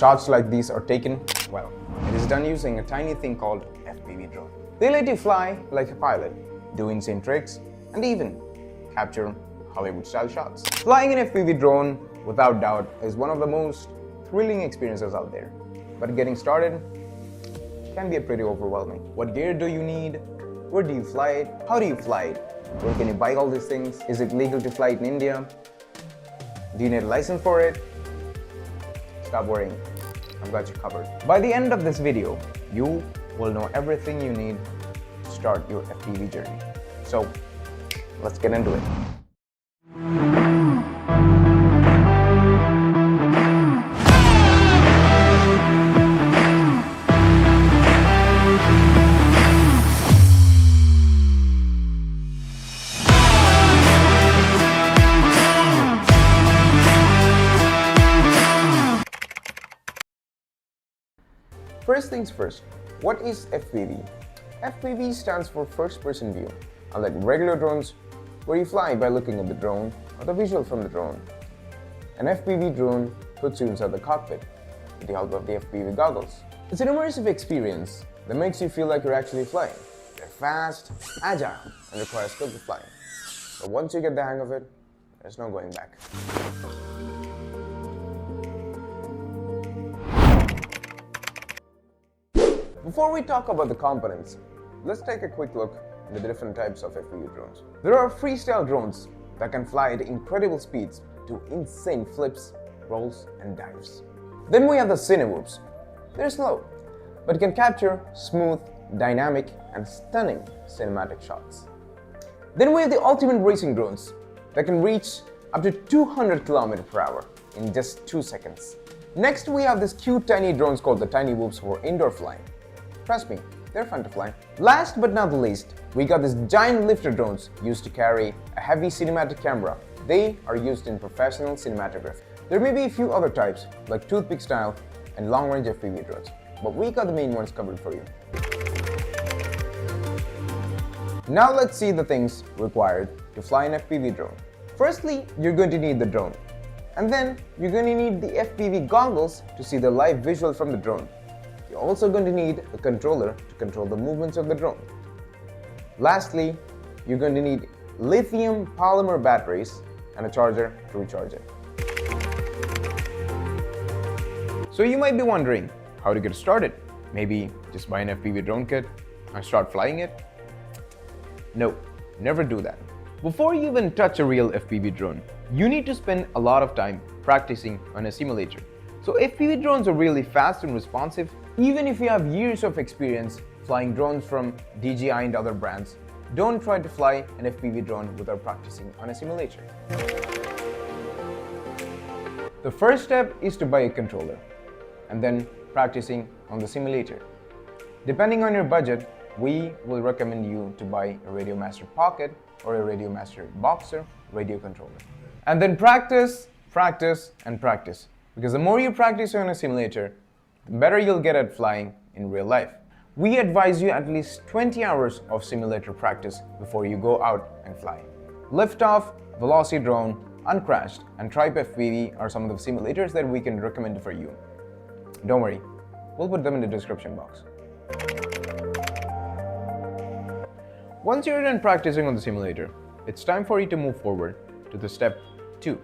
shots like these are taken, well, it is done using a tiny thing called FPV drone. They let you fly like a pilot, do insane tricks, and even capture Hollywood-style shots. Flying an FPV drone, without doubt, is one of the most thrilling experiences out there. But getting started can be pretty overwhelming. What gear do you need? Where do you fly it? How do you fly it? Where can you buy all these things? Is it legal to fly it in India? Do you need a license for it? Stop worrying, I've got you covered. By the end of this video, you will know everything you need to start your FPV journey. So, let's get into it. First things first, what is FPV? FPV stands for first-person view. Unlike regular drones, where you fly by looking at the drone or the visual from the drone, an FPV drone puts you inside the cockpit with the help of the FPV goggles. It's an immersive experience that makes you feel like you're actually flying. They're fast, agile, and require skillful flying. But once you get the hang of it, there's no going back. Before we talk about the components, let's take a quick look at the different types of FPV drones. There are freestyle drones that can fly at incredible speeds, do insane flips, rolls, and dives. Then we have the Cinewhoops. They're slow, but can capture smooth, dynamic, and stunning cinematic shots. Then we have the ultimate racing drones that can reach up to 200 km/h in just 2 seconds. Next, we have these cute tiny drones called the Tinywhoops for indoor flying. Trust me, they're fun to fly. Last but not the least, we got these giant lifter drones used to carry a heavy cinematic camera. They are used in professional cinematography. There may be a few other types, like toothpick style and long-range FPV drones, but we got the main ones covered for you. Now let's see the things required to fly an FPV drone. Firstly, you're going to need the drone. And then you're going to need the FPV goggles to see the live visual from the drone. You're also going to need a controller to control the movements of the drone. Lastly, you're going to need lithium polymer batteries and a charger to recharge it. So you might be wondering how to get started. Maybe just buy an FPV drone kit and start flying it? No, never do that. Before you even touch a real FPV drone, you need to spend a lot of time practicing on a simulator. So FPV drones are really fast and responsive. Even if you have years of experience flying drones from DJI and other brands, don't try to fly an FPV drone without practicing on a simulator. The first step is to buy a controller and then practicing on the simulator. Depending on your budget, we will recommend you to buy a Radiomaster Pocket or a Radiomaster Boxer radio controller. And then practice, practice, and practice. Because the more you practice on a simulator, the better you'll get at flying in real life. We advise you at least 20 hours of simulator practice before you go out and fly. Liftoff, Velocity Drone, Uncrashed, and Tripe FPV are some of the simulators that we can recommend for you. Don't worry, we'll put them in the description box. Once you're done practicing on the simulator, it's time for you to move forward to the step 2,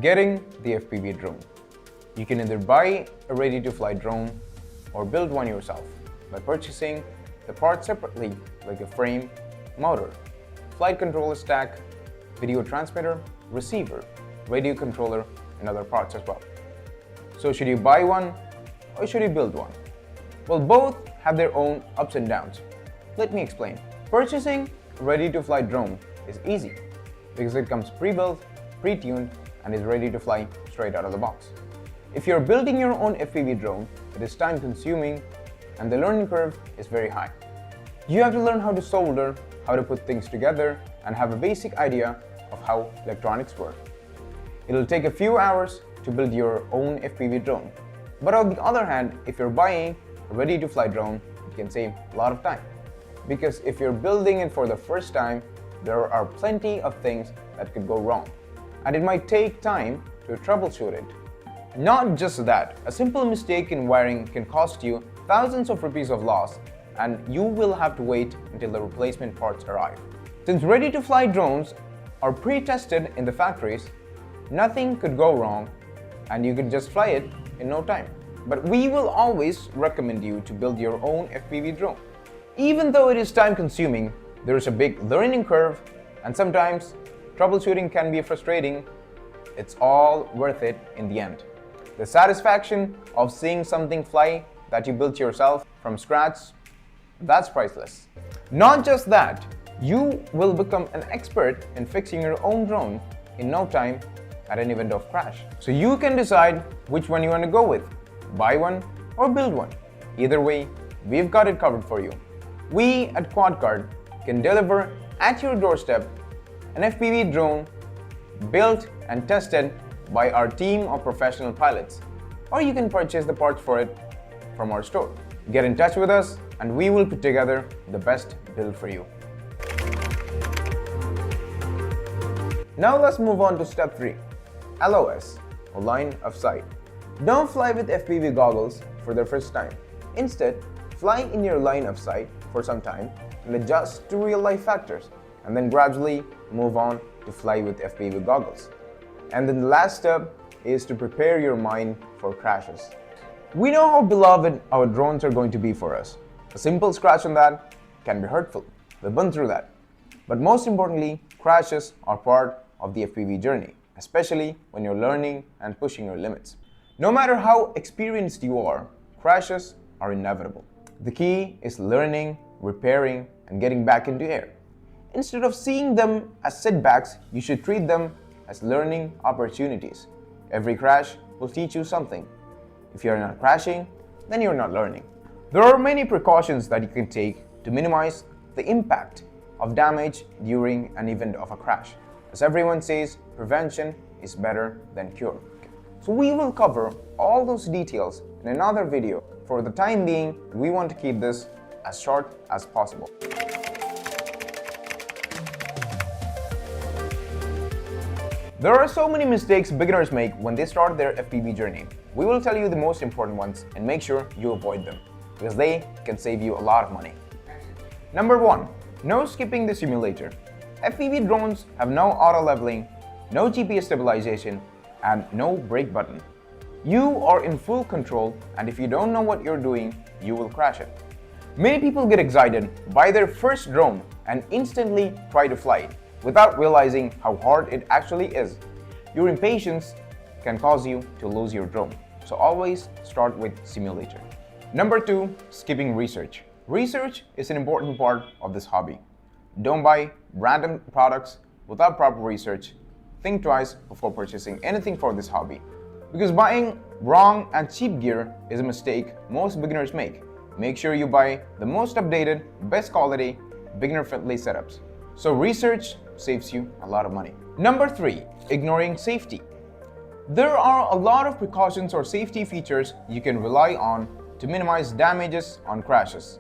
getting the FPV drone. You can either buy a ready-to-fly drone or build one yourself by purchasing the parts separately, like a frame, motor, flight controller stack, video transmitter, receiver, radio controller, and other parts as well. So should you buy one or should you build one? Well, both have their own ups and downs. Let me explain. Purchasing a ready-to-fly drone is easy because it comes pre-built, pre-tuned, and is ready to fly straight out of the box. If you're building your own FPV drone, it is time-consuming and the learning curve is very high. You have to learn how to solder, how to put things together, and have a basic idea of how electronics work. It'll take a few hours to build your own FPV drone. But on the other hand, if you're buying a ready-to-fly drone, it can save a lot of time. Because if you're building it for the first time, there are plenty of things that could go wrong. And it might take time to troubleshoot it. Not just that, a simple mistake in wiring can cost you thousands of rupees of loss, and you will have to wait until the replacement parts arrive. Since ready-to-fly drones are pre-tested in the factories, nothing could go wrong and you could just fly it in no time. But we will always recommend you to build your own FPV drone. Even though it is time-consuming, there is a big learning curve, and sometimes troubleshooting can be frustrating. It's all worth it in the end. The satisfaction of seeing something fly that you built yourself from scratch, that's priceless. Not just that, you will become an expert in fixing your own drone in no time at an event of crash. So you can decide which one you want to go with, buy one or build one. Either way, we've got it covered for you. We at QuadCard can deliver at your doorstep an FPV drone built and tested by our team of professional pilots, or you can purchase the parts for it from our store. Get in touch with us and we will put together the best build for you. Now let's move on to step 3, LOS, or line of sight. Don't fly with FPV goggles for the first time. Instead, fly in your line of sight for some time and adjust to real life factors, and then gradually move on to fly with FPV goggles. And then the last step is to prepare your mind for crashes. We know how beloved our drones are going to be for us. A simple scratch on that can be hurtful. We've been through that. But most importantly, crashes are part of the FPV journey, especially when you're learning and pushing your limits. No matter how experienced you are, crashes are inevitable. The key is learning, repairing, and getting back into air. Instead of seeing them as setbacks, you should treat them as learning opportunities. Every crash will teach you something. If you're not crashing, then you're not learning. There are many precautions that you can take to minimize the impact of damage during an event of a crash. As everyone says, prevention is better than cure. So we will cover all those details in another video. For the time being, we want to keep this as short as possible. There are so many mistakes beginners make when they start their FPV journey. We will tell you the most important ones and make sure you avoid them, because they can save you a lot of money. Number 1. No skipping the simulator. FPV drones have no auto leveling, no GPS stabilization, and no brake button. You are in full control, and if you don't know what you're doing, you will crash it. Many people get excited, buy their first drone, and instantly try to fly it, without realizing how hard it actually is. Your impatience can cause you to lose your drone, so always start with simulator. Number 2, skipping research. Research is an important part of this hobby. Don't buy random products without proper research. Think twice before purchasing anything for this hobby, because buying wrong and cheap gear is a mistake most beginners make. Make sure you buy the most updated, best quality, beginner-friendly setups. So research saves you a lot of money. Number 3, ignoring safety. There are a lot of precautions or safety features you can rely on to minimize damages on crashes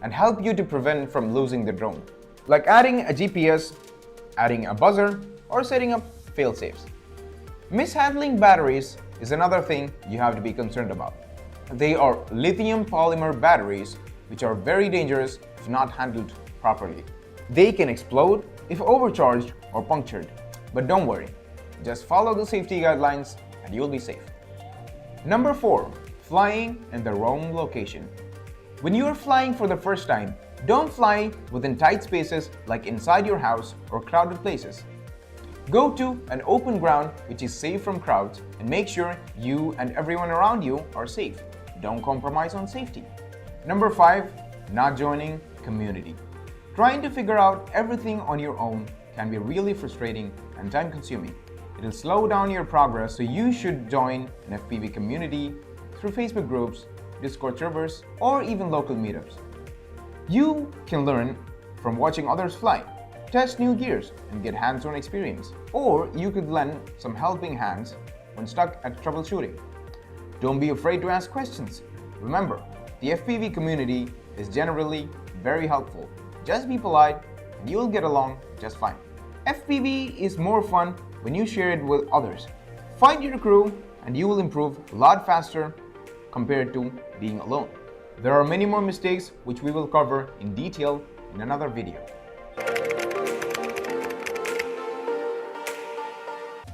and help you to prevent from losing the drone, like adding a GPS, adding a buzzer, or setting up fail-safes. Mishandling batteries is another thing you have to be concerned about. They are lithium polymer batteries, which are very dangerous if not handled properly. They can explode if overcharged or punctured. But don't worry, just follow the safety guidelines and you'll be safe. Number 4, flying in the wrong location. When you are flying for the first time, don't fly within tight spaces like inside your house or crowded places. Go to an open ground which is safe from crowds and make sure you and everyone around you are safe. Don't compromise on safety. Number 5, not joining community. Trying to figure out everything on your own can be really frustrating and time-consuming. It'll slow down your progress, so you should join an FPV community through Facebook groups, Discord servers, or even local meetups. You can learn from watching others fly, test new gears, and get hands-on experience. Or you could lend some helping hands when stuck at troubleshooting. Don't be afraid to ask questions. Remember, the FPV community is generally very helpful. Just be polite and you'll get along just fine. FPV is more fun when you share it with others. Find your crew and you will improve a lot faster compared to being alone. There are many more mistakes which we will cover in detail in another video.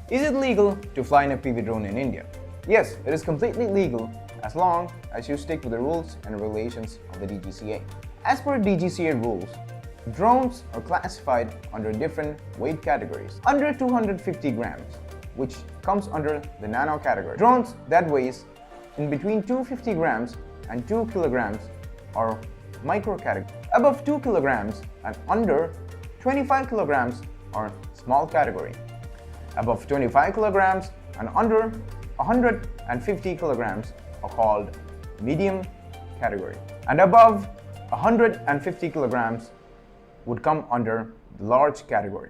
Is it legal to fly an FPV drone in India? Yes, it is completely legal as long as you stick to the rules and regulations of the DGCA. As per DGCA rules, drones are classified under different weight categories. Under 250 grams, which comes under the Nano category. Drones that weighs in between 250 grams and 2 kilograms are micro category. Above 2 kilograms and under 25 kilograms are small category. Above 25 kilograms and under 150 kilograms are called medium category. And above 150 kilograms would come under the large category.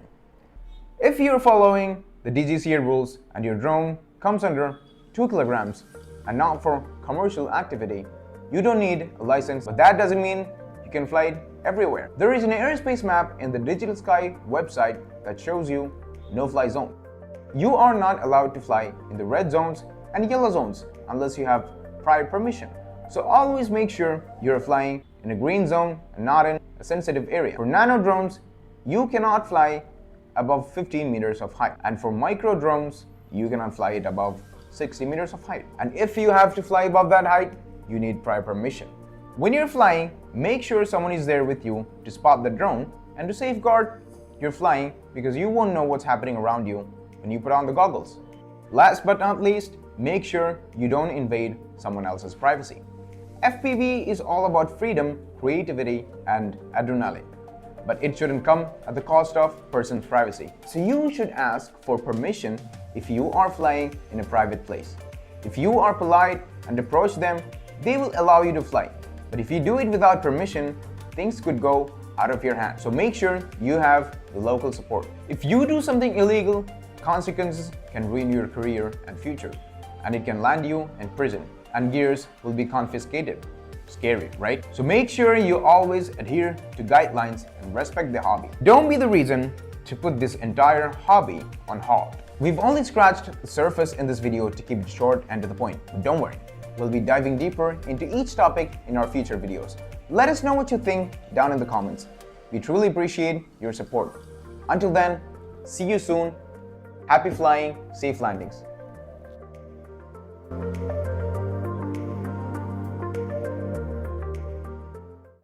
If you're following the DGCA rules and your drone comes under 2 kilograms and not for commercial activity, you don't need a license, but that doesn't mean you can fly it everywhere. There is an airspace map in the Digital Sky website that shows you no-fly zone. You are not allowed to fly in the red zones and yellow zones unless you have prior permission. So always make sure you're flying in a green zone and not in a sensitive area. For nano drones, you cannot fly above 15 meters of height. And for micro drones, you cannot fly it above 60 meters of height. And if you have to fly above that height, you need prior permission. When you're flying, make sure someone is there with you to spot the drone and to safeguard your flying, because you won't know what's happening around you when you put on the goggles. Last but not least, make sure you don't invade someone else's privacy. FPV is all about freedom, creativity, and adrenaline. But it shouldn't come at the cost of person's privacy. So you should ask for permission if you are flying in a private place. If you are polite and approach them, they will allow you to fly. But if you do it without permission, things could go out of your hands. So make sure you have the local support. If you do something illegal, consequences can ruin your career and future, and it can land you in prison, and gears will be confiscated. Scary, right? So make sure you always adhere to guidelines and respect the hobby. Don't be the reason to put this entire hobby on hold. We've only scratched the surface in this video to keep it short and to the point, but don't worry. We'll be diving deeper into each topic in our future videos. Let us know what you think down in the comments. We truly appreciate your support. Until then, see you soon. Happy flying, safe landings.